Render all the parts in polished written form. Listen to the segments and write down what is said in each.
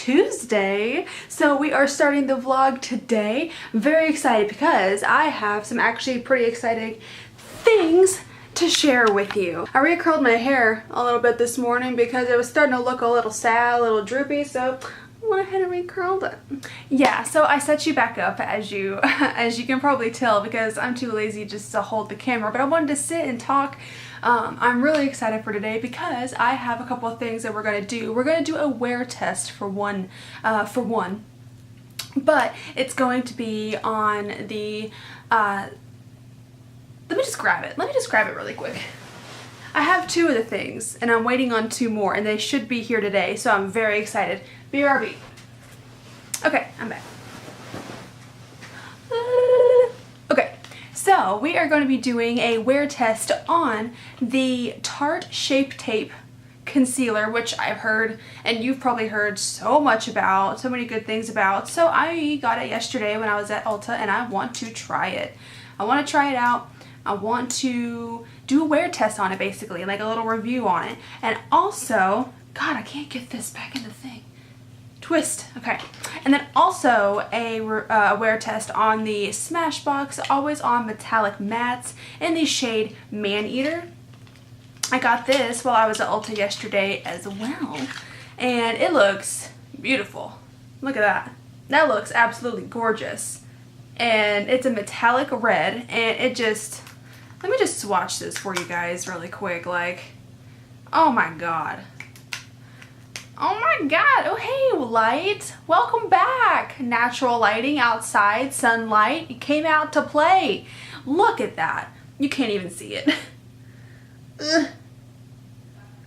Tuesday. So we are starting the vlog today. Very excited because I have some actually pretty exciting things to share with you. I recurled my hair a little bit this morning because it was starting to look a little sad, a little droopy, so I went ahead and recurled it. Yeah, so I set you back up as you can probably tell because I'm too lazy just to hold the camera, but I wanted to sit and talk. I'm really excited for today because I have a couple of things that we're going to do. We're going to do a wear test for one, but it's going to be on the, let me just grab it really quick. I have two of the things and I'm waiting on two more and they should be here today, so I'm very excited. BRB. Okay, I'm back. Okay, so we are going to be doing a wear test on the Tarte Shape Tape concealer, which I've heard and you've probably heard so much about, so many good things about. So I got it yesterday when I was at Ulta and I want to try it. I want to try it out. I want to do a wear test on it, basically, like a little review on it. And also, God, I can't get this back in the thing. Twist. Okay. And then also a wear test on the Smashbox Always On Metallic Mattes in the shade Maneater. I got this while I was at Ulta yesterday as well. And it looks beautiful. Look at that. That looks absolutely gorgeous. And it's a metallic red, and it just, let me just swatch this for you guys really quick. Like, oh my god. Oh my god. Oh hey, light. Welcome back. Natural lighting outside, sunlight. You came out to play. Look at that. You can't even see it. Ugh.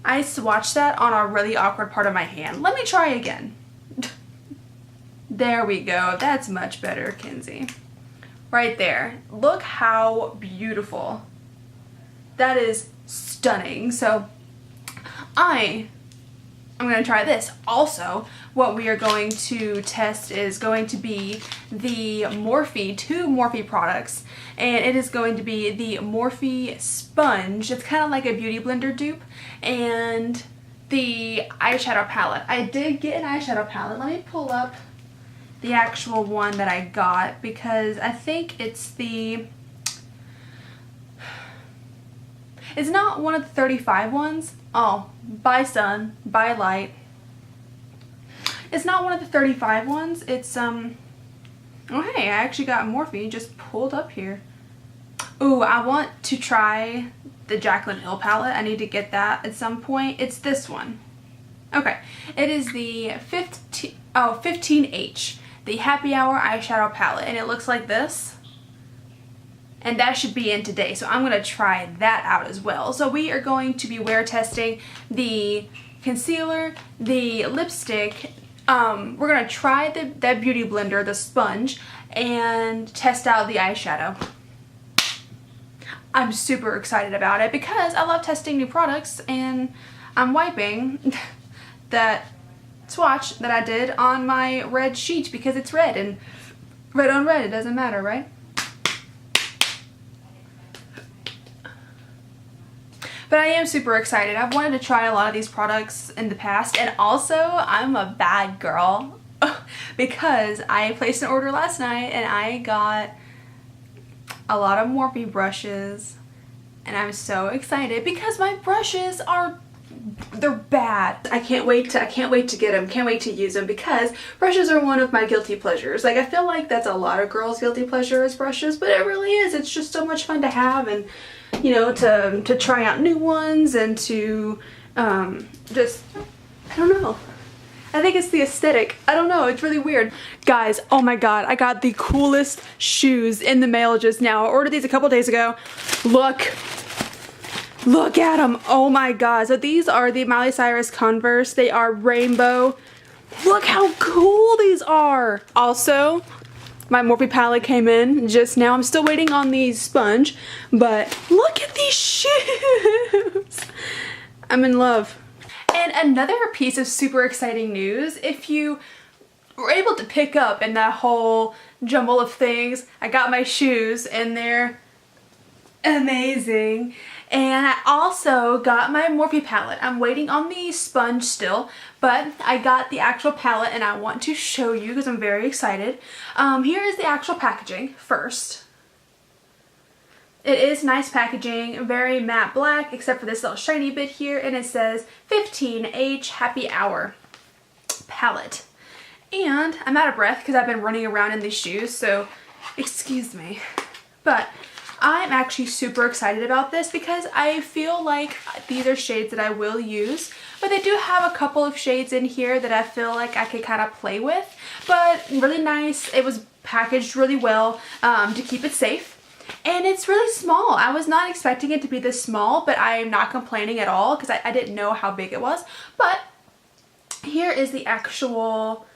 I swatched that on a really awkward part of my hand. Let me try again. There we go. That's much better, Kenzie. Right there. Look how beautiful. That is stunning. So I'm going to try this. Also, what we are going to test is going to be the Morphe, two Morphe products. And it is going to be the Morphe Sponge. It's kind of like a beauty blender dupe. And the eyeshadow palette. I did get an eyeshadow palette. Let me pull up the actual one that I got because I think it's the, it's not one of the 35 ones. Oh, by sun, by light. It's not one of the 35 ones. It's oh hey, I actually got Morphe just pulled up here. Ooh, I want to try the Jaclyn Hill palette. I need to get that at some point. It's this one. Okay, it is the 15H. The Happy Hour eyeshadow palette, and it looks like this, and that should be in today, so I'm going to try that out as well. So we are going to be wear testing the concealer, the lipstick, we're going to try that beauty blender, the sponge, and test out the eyeshadow. I'm super excited about it because I love testing new products, and I'm wiping that swatch that I did on my red sheet because it's red, and red on red, it doesn't matter, right? But I am super excited. I've wanted to try a lot of these products in the past, and also I'm a bad girl because I placed an order last night and I got a lot of Morphe brushes, and I'm so excited because my brushes are, they're bad. I can't wait to get them. Can't wait to use them because brushes are one of my guilty pleasures. Like, I feel like that's a lot of girls' guilty pleasure is brushes, but it really is. It's just so much fun to have, and you know, to try out new ones and to just, I don't know. I think it's the aesthetic. I don't know. It's really weird. Guys, oh my god, I got the coolest shoes in the mail just now. I ordered these a couple days ago. Look at them. Oh my god. So these are the Miley Cyrus Converse. They are rainbow. Look how cool these are. Also, my Morphe palette came in just now. I'm still waiting on the sponge, but look at these shoes. I'm in love. And another piece of super exciting news, if you were able to pick up in that whole jumble of things, I got my shoes and they're amazing. And I also got my Morphe palette. I'm waiting on the sponge still, but I got the actual palette and I want to show you because I'm very excited. Here is the actual packaging first. It is nice packaging, very matte black except for this little shiny bit here, and it says 15H Happy Hour palette. And I'm out of breath because I've been running around in these shoes, so excuse me. But I'm actually super excited about this because I feel like these are shades that I will use, but they do have a couple of shades in here that I feel like I could kind of play with, but really nice. It was packaged really well to keep it safe. And it's really small. I was not expecting it to be this small, but I'm not complaining at all because I didn't know how big it was. But here is the actual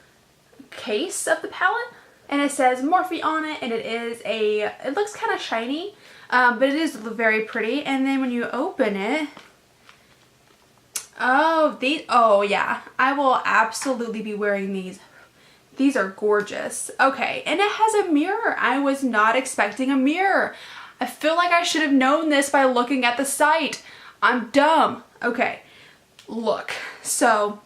case of the palette, and it says Morphe on it, and it looks kind of shiny, but it is very pretty. And then when you open it, oh yeah, I will absolutely be wearing these. These are gorgeous. Okay, and it has a mirror. I was not expecting a mirror. I feel like I should have known this by looking at the site. I'm dumb. Okay, look. So,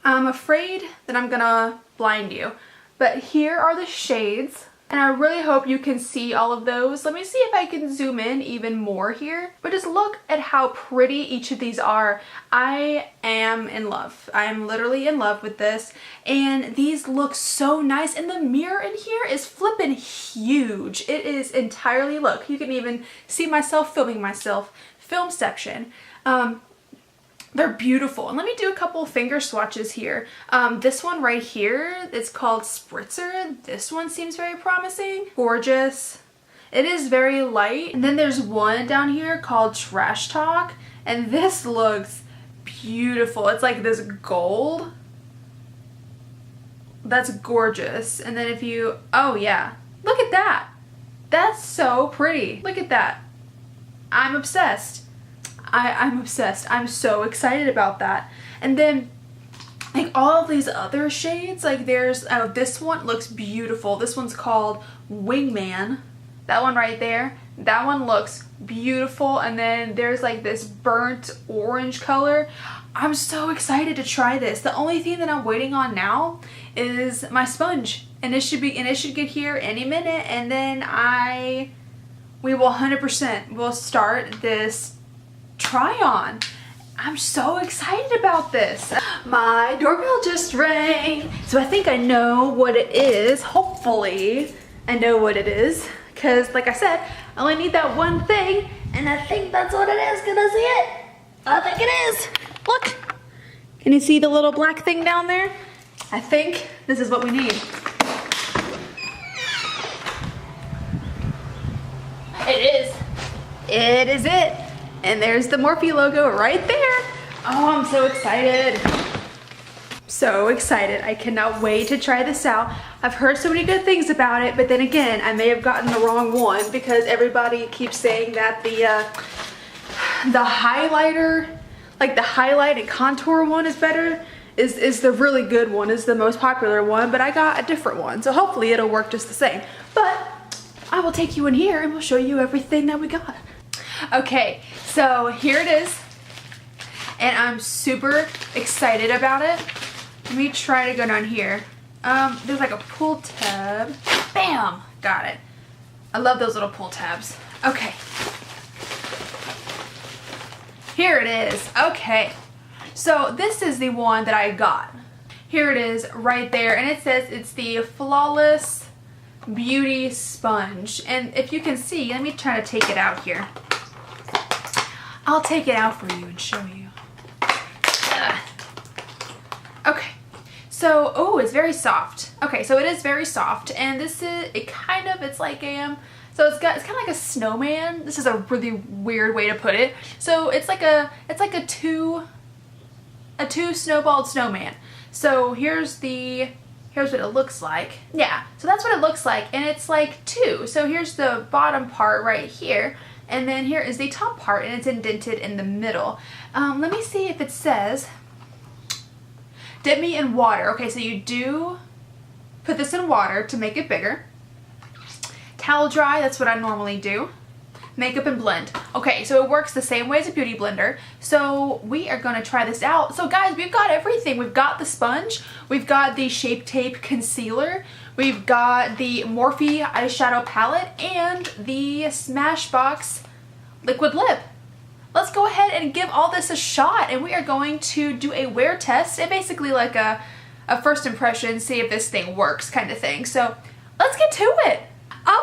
I'm afraid that I'm gonna blind you, but here are the shades. And I really hope you can see all of those. Let me see if I can zoom in even more here. But just look at how pretty each of these are. I am in love. I'm literally in love with this. And these look so nice. And the mirror in here is flippin' huge. It is entirely, look, you can even see myself filming myself. Filmception. They're beautiful. And let me do a couple finger swatches here. This one right here, it's called Spritzer. This one seems very promising. Gorgeous. It is very light. And then there's one down here called Trash Talk. And this looks beautiful. It's like this gold. That's gorgeous. And then if you, oh yeah, look at that. That's so pretty. Look at that. I'm obsessed. I'm obsessed. I'm so excited about that. And then like all of these other shades, like there's, oh, this one looks beautiful. This one's called Wingman. That one right there. That one looks beautiful. And then there's like this burnt orange color. I'm so excited to try this. The only thing that I'm waiting on now is my sponge. And it should get here any minute. And then we will 100% will start this try on. I'm so excited about this. My doorbell just rang, so I think I know what it is. Hopefully I know what it is, because like I said, I only need that one thing, and I think that's what it is. Can I see it? I think it is. Look, can you see the little black thing down there? I think this is what we need. It is it. And there's the Morphe logo right there. Oh, I'm so excited. So excited. I cannot wait to try this out. I've heard so many good things about it, but then again, I may have gotten the wrong one because everybody keeps saying that the highlighter, like the highlight and contour one is better, is the really good one, is the most popular one, but I got a different one. So hopefully it'll work just the same. But I will take you in here and we'll show you everything that we got. Okay, so here it is, and I'm super excited about it. Let me try to go down here. There's like a pull tab. Bam! Got it. I love those little pull tabs. Okay. Here it is. Okay. So this is the one that I got. Here it is right there, and it says it's the Flawless Beauty Sponge. And if you can see, let me try to take it out here. I'll take it out for you and show you. Okay, so, oh, it's very soft. Okay, so it is very soft, and this is, it's like a, so it's kind of like a snowman. This is a really weird way to put it. So it's like a two snowballed snowman. So here's what it looks like. Yeah, so that's what it looks like, and it's like two. So here's the bottom part right here. And then here is the top part, and it's indented in the middle. Let me see if it says, dip me in water. Okay, so you do put this in water to make it bigger. Towel dry, that's what I normally do. makeup and blend. Okay, so it works the same way as a beauty blender. So we are gonna try this out. So guys, we've got everything. We've got the sponge, we've got the Shape Tape concealer, we've got the Morphe eyeshadow palette, and the Smashbox liquid lip. Let's go ahead and give all this a shot, and we are going to do a wear test and basically like a first impression, see if this thing works kind of thing. So let's get to it.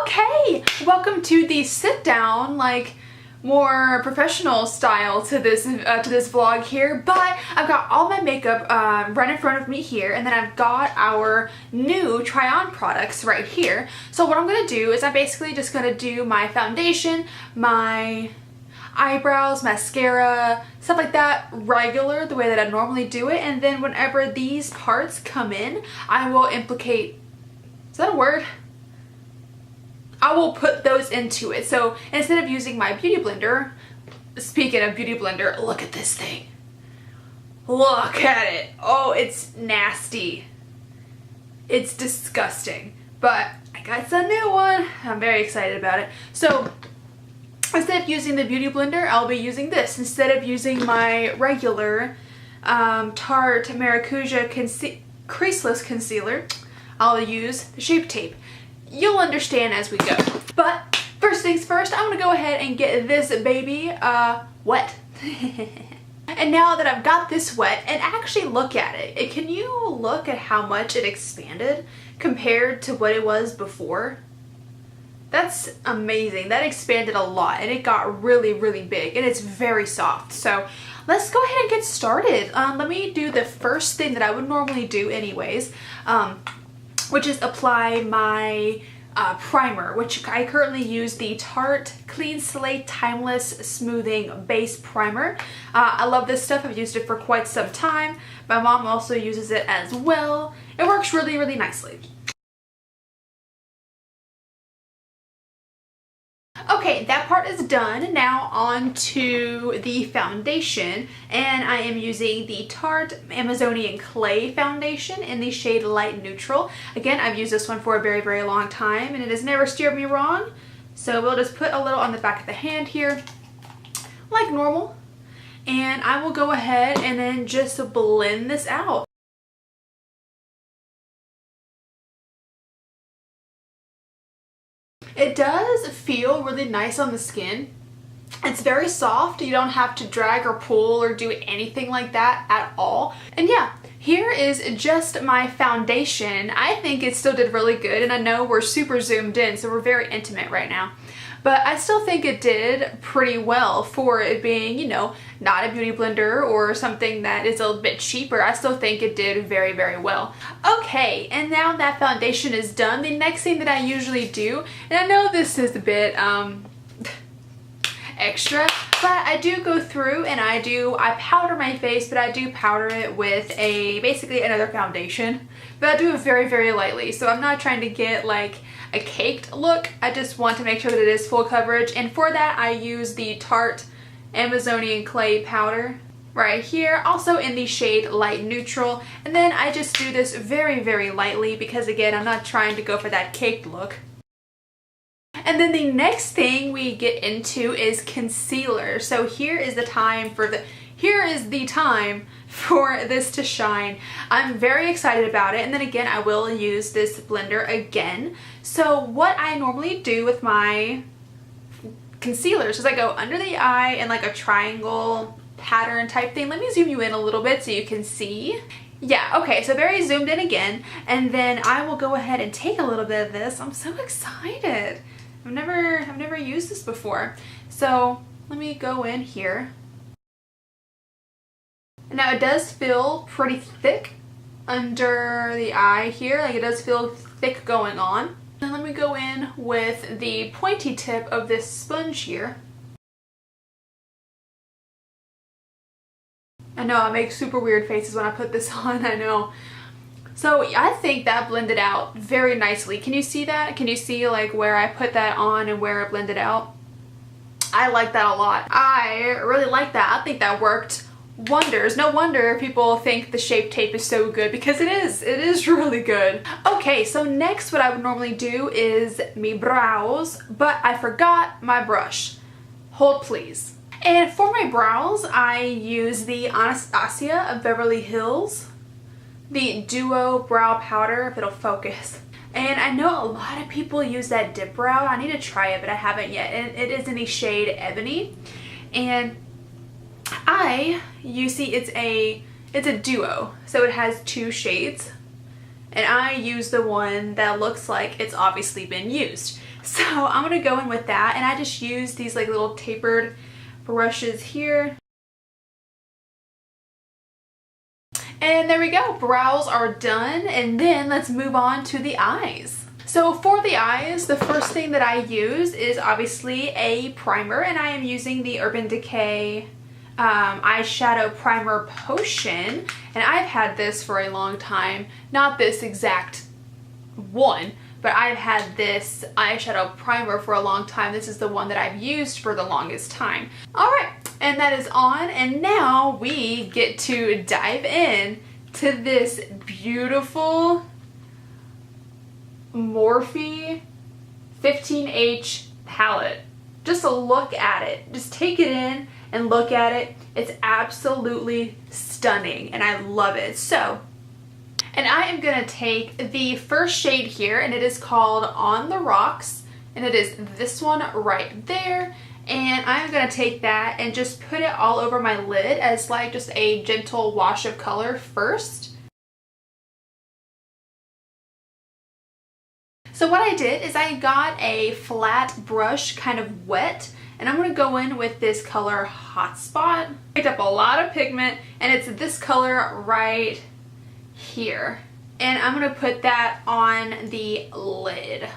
Okay, welcome to the sit down, like more professional style to this vlog here, but I've got all my makeup right in front of me here, and then I've got our new try on products right here. So what I'm gonna do is I'm basically just gonna do my foundation, my eyebrows, mascara, stuff like that regular, the way that I normally do it, and then whenever these parts come in, I will implicate, is that a word? I will put those into it. So instead of using my beauty blender, speaking of beauty blender, look at this thing. Look at it. Oh, it's nasty. It's disgusting. But I got some new one. I'm very excited about it. So instead of using the beauty blender, I'll be using this. Instead of using my regular Tarte Maracuja Creaseless Concealer, I'll use the Shape Tape. You'll understand as we go. But first things first, I'm gonna go ahead and get this baby wet. And now that I've got this wet, and actually look at it, can you look at how much it expanded compared to what it was before? That's amazing. That expanded a lot, and it got really, really big, and it's very soft. So let's go ahead and get started. Let me do the first thing that I would normally do anyways, which is apply my primer, which I currently use the Tarte Clean Slate Timeless Smoothing Base Primer. I love this stuff. I've used it for quite some time. My mom also uses it as well. It works really, really nicely. Okay, that part is done. Now on to the foundation, and I am using the Tarte Amazonian Clay Foundation in the shade Light Neutral. Again, I've used this one for a very, very long time, and it has never steered me wrong. So we'll just put a little on the back of the hand here, like normal, and I will go ahead and then just blend this out. It does feel really nice on the skin. It's very soft. You don't have to drag or pull or do anything like that at all. And yeah, here is just my foundation. I think it still did really good, and I know we're super zoomed in, so we're very intimate right now. But I still think it did pretty well for it being, you know, not a beauty blender or something that is a little bit cheaper. I still think it did very, very well. Okay, and now that foundation is done, the next thing that I usually do, and I know this is a bit extra, but I do go through and I powder my face, but I do powder it with basically another foundation, but I do it very, very lightly. So I'm not trying to get like a caked look. I just want to make sure that it is full coverage, and for that I use the Tarte Amazonian Clay powder right here, also in the shade Light Neutral, and then I just do this very, very lightly because again, I'm not trying to go for that caked look. And then the next thing we get into is concealer. So here is the time for this to shine. I'm very excited about it, and then again I will use this blender again. So what I normally do with my concealers is I go under the eye in like a triangle pattern type thing. Let me zoom you in a little bit so you can see. Yeah, okay, so very zoomed in again, and then I will go ahead and take a little bit of this. I'm so excited. I've never used this before. So let me go in here. Now it does feel pretty thick under the eye here, like it does feel thick going on. And let me go in with the pointy tip of this sponge here. I know I make super weird faces when I put this on, I know. So I think that blended out very nicely. Can you see that? Can you see like where I put that on and where it blended out? I like that a lot. I really like that. I think that worked wonders. No wonder people think the Shape Tape is so good, because it is really good. Okay, so next what I would normally do is me brows, but I forgot my brush. Hold please. And for my brows, I use the Anastasia of Beverly Hills, the Duo Brow Powder, if it'll focus. And I know a lot of people use that dip brow. I need to try it, but I haven't yet. And it is in the shade Ebony. And you see it's a duo, so it has 2 shades. And I use the one that looks like it's obviously been used. So I'm gonna go in with that, and I just use these like little tapered brushes here. And there we go, brows are done, and then let's move on to the eyes. So for the eyes, the first thing that I use is obviously a primer, and I am using the Urban Decay eyeshadow primer potion, and I've had this for a long time. Not this exact one, but I've had this eyeshadow primer for a long time. This is the one that I've used for the longest time. Alright, and that is on, and now we get to dive in to this beautiful Morphe 15H palette. Just a look at it. Just take it in and look at it. It's absolutely stunning and I love it. So, and I am going to take the first shade here, and it is called On the Rocks, and it is this one right there. And I'm going to take that and just put it all over my lid as like just a gentle wash of color first. So what I did is I got a flat brush, kind of wet, and I'm going to go in with this color Hotspot. Picked up a lot of pigment, and it's this color right here. And I'm going to put that on the lid.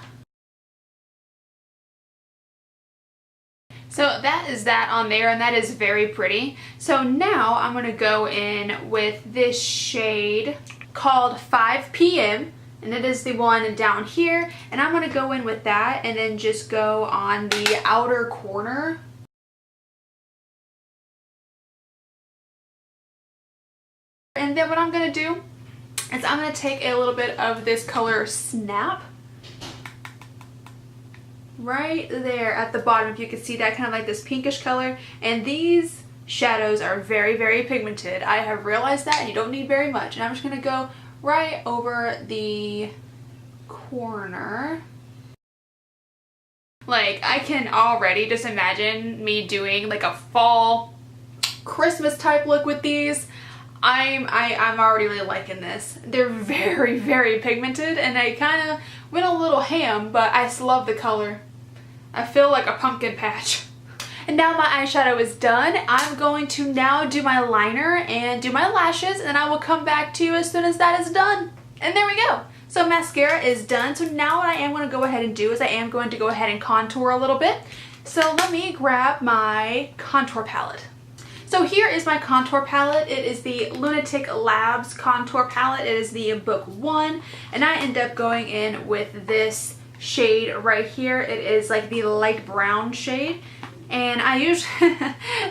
So that is that on there, and that is very pretty. So now I'm going to go in with this shade called 5 p.m. and it is the one down here, and I'm going to go in with that and then just go on the outer corner. And then what I'm going to do is I'm going to take a little bit of this color Snap right there at the bottom, if you can see that, kind of like this pinkish color. And these shadows are very, very pigmented. I have realized that, and you don't need very much. And I'm just going to go right over the corner. Like, I can already just imagine me doing like a fall Christmas type look with these. I'm already really liking this. They're very, very pigmented, and I kind of went a little ham, but I still love the color. I feel like a pumpkin patch. And now my eyeshadow is done. I'm going to now do my liner and do my lashes, and I will come back to you as soon as that is done. And there we go. So mascara is done. So now what I am going to go ahead and do is I am going to go ahead and contour a little bit. So let me grab my contour palette. So here is my contour palette. It is the Lunatick Labs contour palette. It is the book 1, and I end up going in with this shade right here. It is like the light brown shade, and I usually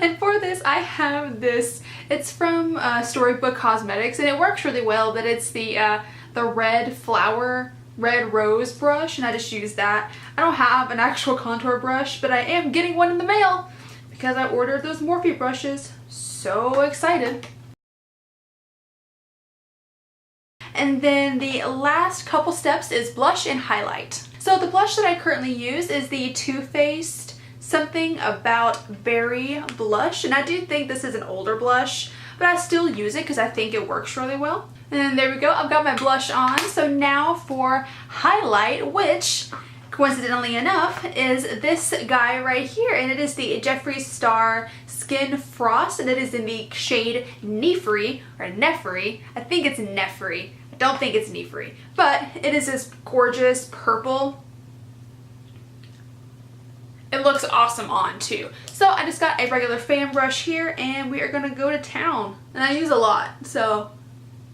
and for this I have this. It's from Storybook Cosmetics, and it works really well. But it's the red rose brush, and I just use that. I don't have an actual contour brush, but I am getting one in the mail because I ordered those Morphe brushes. So excited. And then the last couple steps is blush and highlight. So the blush that I currently use is the Too Faced Something About Berry blush, and I do think this is an older blush, but I still use it because I think it works really well. And there we go, I've got my blush on. So now for highlight, which coincidentally enough is this guy right here, and it is the Jeffree Star Skin Frost, and it is in the shade Neffree, or Neffree. I think it's Neffree. I don't think it's Neffree, but it is this gorgeous purple. It looks awesome on too. So I just got a regular fan brush here, and we are gonna go to town. And I use a lot, so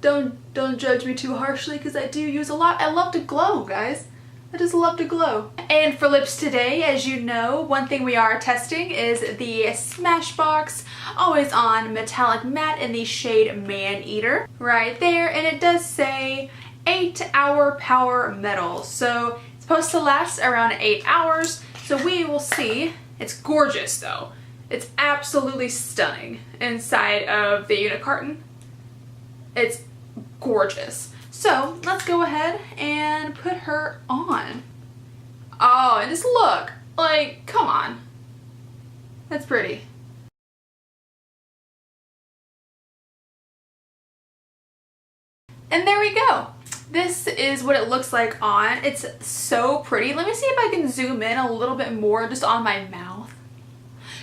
don't judge me too harshly because I do use a lot. I love to glow, guys. I just love to glow. And for lips today, as you know, one thing we are testing is the Smashbox Always On Metallic Matte in the shade Maneater right there, and it does say 8-hour power metal, so it's supposed to last around 8 hours. So we will see It's gorgeous though. It's absolutely stunning inside of the unit carton. It's gorgeous. So let's go ahead and put her on. Oh, and just look, like, come on. That's pretty. And there we go. This is what it looks like on. It's so pretty. Let me see if I can zoom in a little bit more just on my mouth,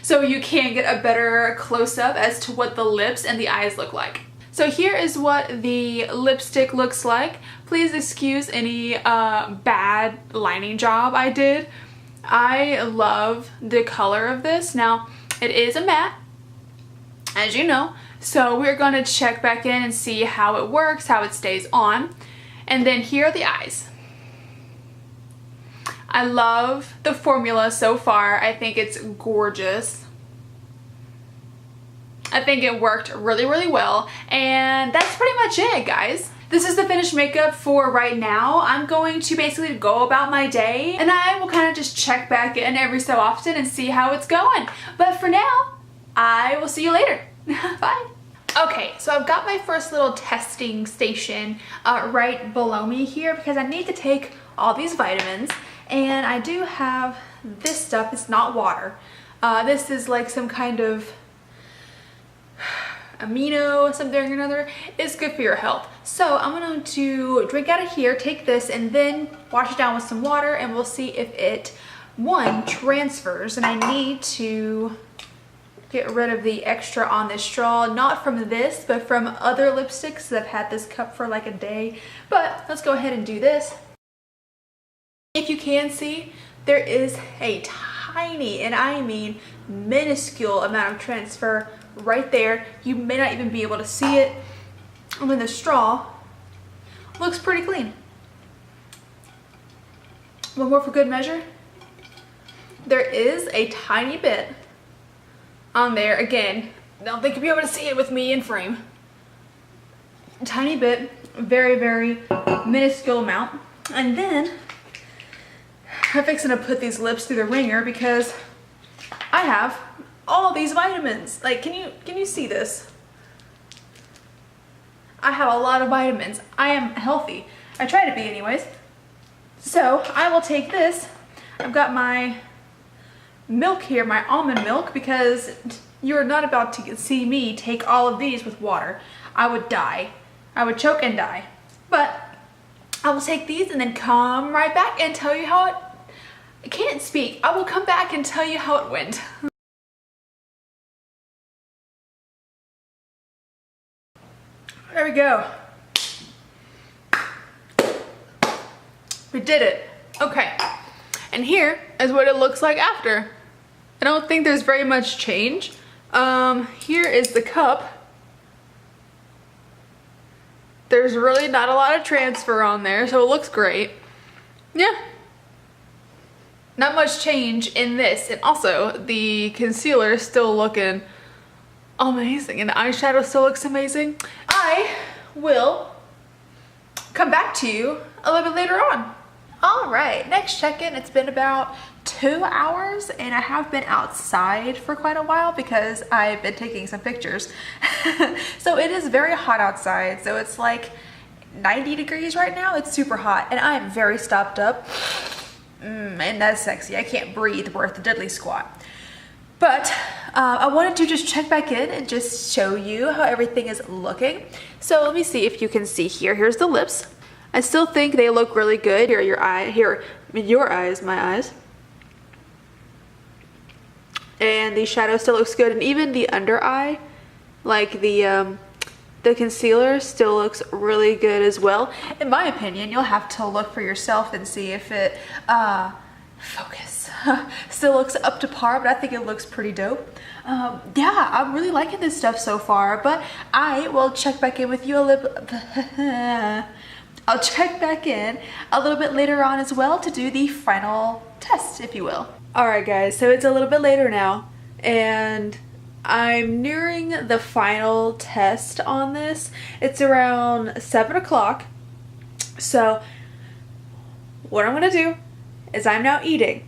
so you can get a better close-up as to what the lips and the eyes look like. So here is what the lipstick looks like. Please excuse any bad lining job I did. I love the color of this. Now, it is a matte, as you know, so we're going to check back in and see how it works, how it stays on. And then here are the eyes. I love the formula so far. I think it's gorgeous. I think it worked really, really well. And that's pretty much it, guys. This is the finished makeup for right now. I'm going to basically go about my day, and I will kind of just check back in every so often and see how it's going. But for now, I will see you later. Bye. Okay, so I've got my first little testing station right below me here because I need to take all these vitamins, and I do have this stuff. It's not water. This is like some kind of amino something or another. It's good for your health. So I'm going to drink out of here, take this, and then wash it down with some water, and we'll see if it, one, transfers. And I need to get rid of the extra on this straw, not from this, but from other lipsticks that have had this cup for like a day. But let's go ahead and do this. If you can see, there is a tiny, and I mean minuscule, amount of transfer right there. You may not even be able to see it. And then the straw looks pretty clean. One more for good measure. There is a tiny bit on there. Again, I don't think you'll be able to see it with me in frame. A tiny bit, very, very minuscule amount. And then I'm fixing to put these lips through the ringer because I have all these vitamins. Like, can you see this? I have a lot of vitamins. I am healthy. I try to be anyways. So I will take this. I've got my milk here, my almond milk, because you're not about to see me take all of these with water. I would die. I would choke and die. But I will take these and then come right back and tell you how I can't speak. I will come back and tell you how it went. There we go. We did it. Okay. And here is what it looks like after. I don't think there's very much change. Here is the cup. There's really not a lot of transfer on there, so it looks great. Yeah. Not much change in this. And also, the concealer is still looking amazing, and the eyeshadow still looks amazing. I will come back to you a little bit later on. All right, next check-in. It's been about 2 hours, and I have been outside for quite a while because I've been taking some pictures. So it is very hot outside. So it's like 90 degrees right now. It's super hot, and I am very stopped up. And that's sexy. I can't breathe worth the deadly squat. But I wanted to just check back in and just show you how everything is looking. So let me see if you can see here. Here's the lips. I still think they look really good. Here are your eye. Here, your eyes, my eyes. And the shadow still looks good, and even the under eye, like the concealer, still looks really good as well. In my opinion, you'll have to look for yourself and see if it focus still looks up to par, but I think it looks pretty dope. Yeah, I'm really liking this stuff so far, but I will check back in with you a little I'll check back in a little bit later on as well to do the final test, if you will. Alright guys, so it's a little bit later now, and I'm nearing the final test on this. It's around 7 o'clock. So what I'm gonna do is I'm now eating,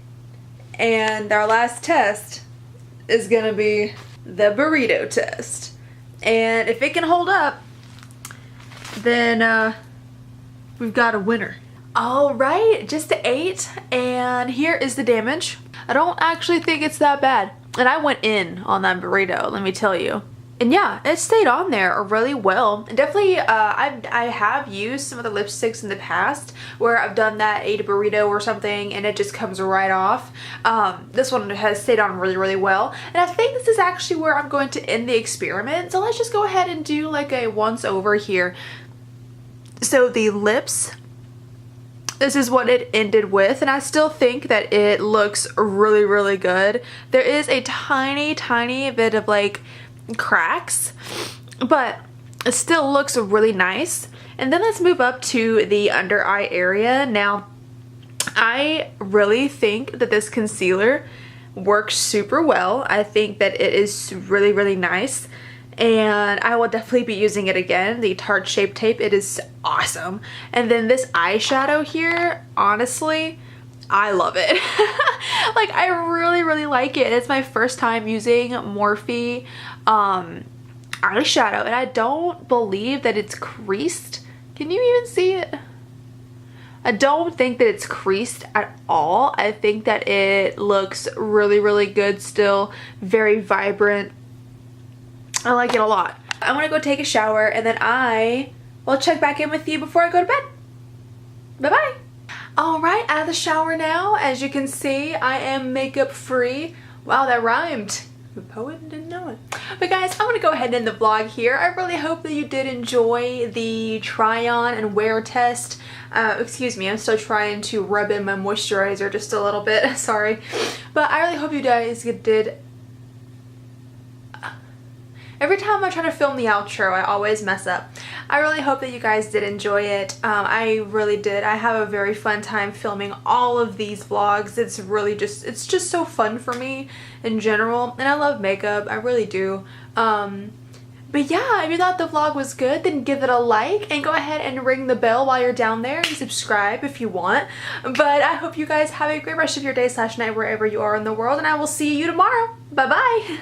And our last test is gonna be the Burrito Test. And if it can hold up, then we've got a winner. Alright, just 8, and here is the damage. I don't actually think it's that bad. And I went in on that burrito, let me tell you. And yeah, it stayed on there really well. And definitely, I have used some of the lipsticks in the past where I've done that, ate a burrito or something, and it just comes right off. This one has stayed on really, really well. And I think this is actually where I'm going to end the experiment. So let's just go ahead and do like a once over here. So the lips, this is what it ended with, and I still think that it looks really, really good. There is a tiny, tiny bit of like cracks, but it still looks really nice. And then let's move up to the under eye area. Now, I really think that this concealer works super well. I think that it is really, really nice. And I will definitely be using it again. The Tarte Shape Tape, it is awesome. And then this eyeshadow here, honestly, I love it. Like, I really, really like it. It's my first time using Morphe eyeshadow, and I don't believe that it's creased. Can you even see it? I don't think that it's creased at all. I think that it looks really, really good still. Very vibrant. I like it a lot. I'm gonna go take a shower, and then I will check back in with you before I go to bed. Bye-bye. Alright, out of the shower now. As you can see, I am makeup free. Wow, that rhymed. The poet didn't know it. But guys, I'm gonna go ahead and end the vlog here. I really hope that you did enjoy the try on and wear test. Excuse me, I'm still trying to rub in my moisturizer just a little bit. Sorry. But I really hope you guys did. Every time I try to film the outro, I always mess up. I really hope that you guys did enjoy it. I really did. I have a very fun time filming all of these vlogs. It's really just, it's just so fun for me in general. And I love makeup. I really do. But yeah, if you thought the vlog was good, then give it a like and go ahead and ring the bell while you're down there and subscribe if you want. But I hope you guys have a great rest of your day / night wherever you are in the world, and I will see you tomorrow. Bye bye.